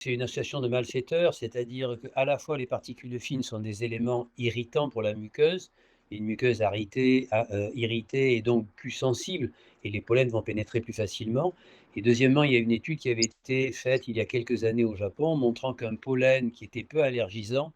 C'est une association de malfaiteurs, c'est-à-dire qu'à la fois les particules fines sont des éléments irritants pour la muqueuse, une muqueuse irritée et donc plus sensible, et les pollens vont pénétrer plus facilement. Et deuxièmement, il y a une étude qui avait été faite il y a quelques années au Japon, montrant qu'un pollen qui était peu allergisant,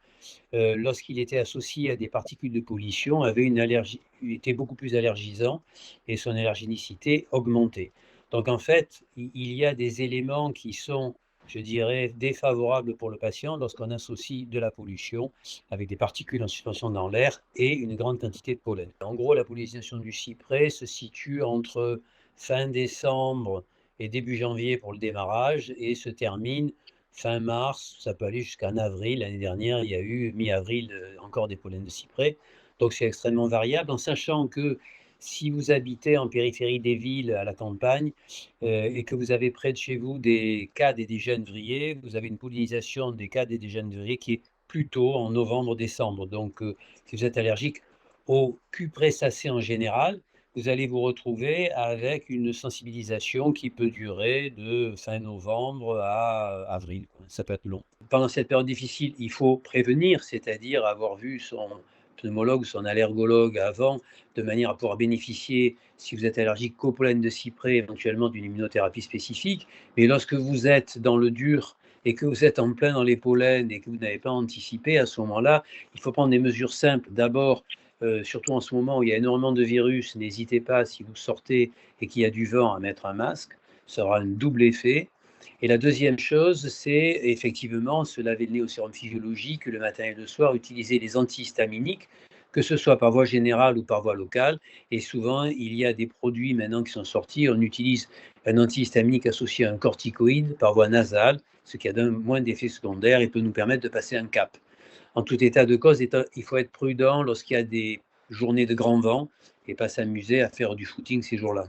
lorsqu'il était associé à des particules de pollution, avait une allergie, était beaucoup plus allergisant et son allergénicité augmentait. Donc en fait, il y a des éléments qui sont, je dirais, défavorables pour le patient lorsqu'on associe de la pollution avec des particules en suspension dans l'air et une grande quantité de pollen. En gros, la pollinisation du cyprès se situe entre fin décembre et début janvier pour le démarrage et se termine fin mars, ça peut aller jusqu'en avril. L'année dernière, il y a eu mi-avril, encore des pollens de cyprès. Donc c'est extrêmement variable, en sachant que si vous habitez en périphérie des villes, à la campagne, et que vous avez près de chez vous des cadres et des genévriers, vous avez une pollinisation des cadres et des genévriers qui est plutôt en novembre-décembre. Donc si vous êtes allergique aux cupressacées en général, vous allez vous retrouver avec une sensibilisation qui peut durer de fin novembre à avril, quoi. Ça peut être long. Pendant cette période difficile, il faut prévenir, c'est-à-dire avoir vu son pneumologue ou son allergologue avant, de manière à pouvoir bénéficier, si vous êtes allergique qu'au pollen de cyprès, éventuellement d'une immunothérapie spécifique. Mais lorsque vous êtes dans le dur et que vous êtes en plein dans les pollens et que vous n'avez pas anticipé, à ce moment-là, il faut prendre des mesures simples. D'abord, surtout en ce moment où il y a énormément de virus, n'hésitez pas, si vous sortez et qu'il y a du vent, à mettre un masque. Ça aura un double effet. Et la deuxième chose, c'est effectivement se laver le nez au sérum physiologique le matin et le soir, utiliser les antihistaminiques, que ce soit par voie générale ou par voie locale. Et souvent, il y a des produits maintenant qui sont sortis. On utilise un antihistaminique associé à un corticoïde par voie nasale, ce qui a moins d'effets secondaires et peut nous permettre de passer un cap. En tout état de cause, il faut être prudent lorsqu'il y a des journées de grand vent et pas s'amuser à faire du footing ces jours-là.